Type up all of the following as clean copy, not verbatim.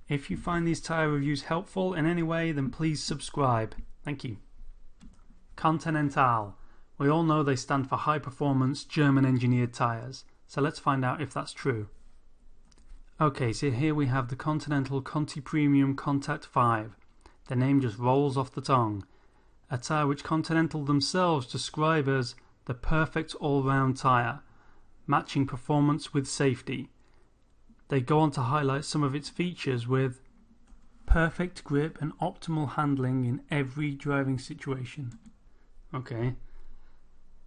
If you find these tyre reviews helpful in any way, then please subscribe. Thank you. Continental. We all know they stand for high performance German engineered tyres, so let's find out if that's true. Okay, so here we have the Continental ContipremiumContact 5. The name just rolls off the tongue. A tyre which Continental themselves describe as the perfect all-round tyre, matching performance with safety. They go on to highlight some of its features with perfect grip and optimal handling in every driving situation. Okay.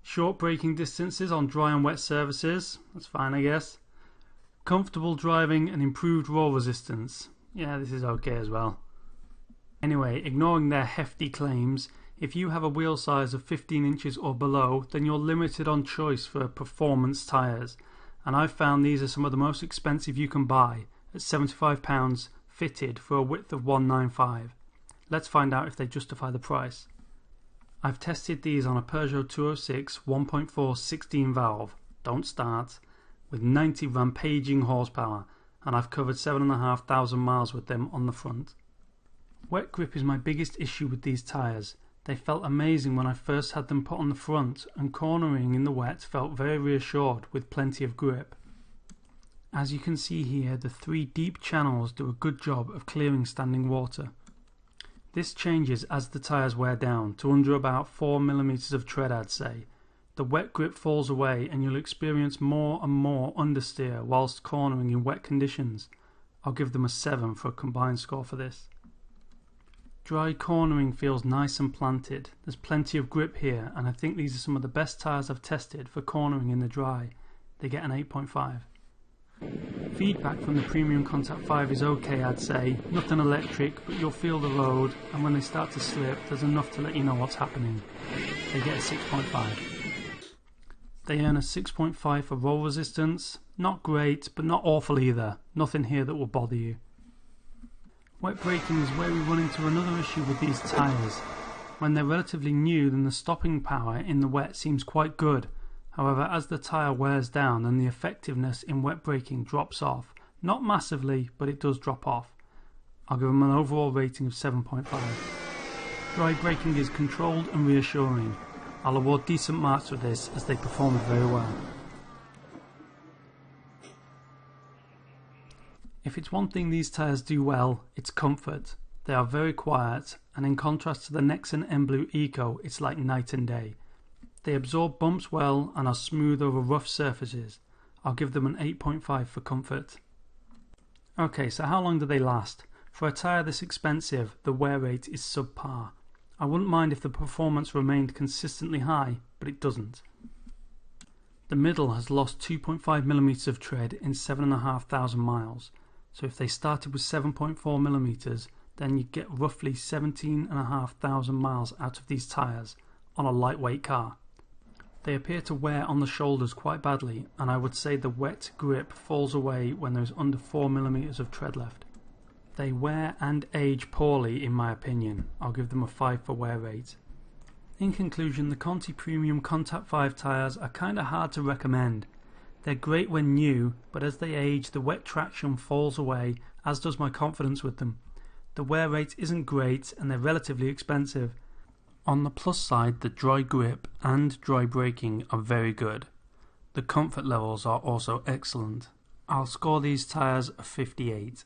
Short braking distances on dry and wet surfaces. That's fine, I guess. Comfortable driving and improved roll resistance. Yeah, this is okay as well. Anyway, ignoring their hefty claims, if you have a wheel size of 15 inches or below, then you're limited on choice for performance tyres. And I've found these are some of the most expensive you can buy, at £75 fitted for a width of 195. Let's find out if they justify the price. I've tested these on a Peugeot 206 1.4 16 valve, don't start, with 90 rampaging horsepower, and I've covered 7,500 miles with them on the front. Wet grip is my biggest issue with these tyres. They felt amazing when I first had them put on the front, and cornering in the wet felt very reassured with plenty of grip. As you can see here, the 3 deep channels do a good job of clearing standing water. This changes as the tyres wear down to under about 4mm of tread, I'd say. The wet grip falls away and you'll experience more and more understeer whilst cornering in wet conditions. I'll give them a 7 for a combined score for this. Dry cornering feels nice and planted. There's plenty of grip here, and I think these are some of the best tyres I've tested for cornering in the dry. They get an 8.5. Feedback from the Premium Contact 5 is okay, I'd say. Nothing electric, but you'll feel the road, and when they start to slip, there's enough to let you know what's happening. They get a 6.5. They earn a 6.5 for roll resistance. Not great, but not awful either. Nothing here that will bother you. Wet braking is where we run into another issue with these tyres. When they're relatively new, then the stopping power in the wet seems quite good. However, as the tyre wears down, then the effectiveness in wet braking drops off. Not massively, but it does drop off. I'll give them an overall rating of 7.5. Dry braking is controlled and reassuring. I'll award decent marks for this as they performed very well. If it's one thing these tyres do well, it's comfort. They are very quiet, and in contrast to the Nexen M Blue Eco, it's like night and day. They absorb bumps well and are smooth over rough surfaces. I'll give them an 8.5 for comfort. Okay, so how long do they last? For a tyre this expensive, the wear rate is subpar. I wouldn't mind if the performance remained consistently high, but it doesn't. The middle has lost 2.5mm of tread in 7,500 miles. So if they started with 7.4mm, then you'd get roughly 17,500 miles out of these tyres on a lightweight car. They appear to wear on the shoulders quite badly, and I would say the wet grip falls away when there's under 4mm of tread left. They wear and age poorly in my opinion. I'll give them a 5 for wear rate. In conclusion, the ContipremiumContact 5 tyres are kinda hard to recommend. They're great when new, but as they age the wet traction falls away, as does my confidence with them. The wear rate isn't great and they're relatively expensive. On the plus side, the dry grip and dry braking are very good. The comfort levels are also excellent. I'll score these tyres a 58.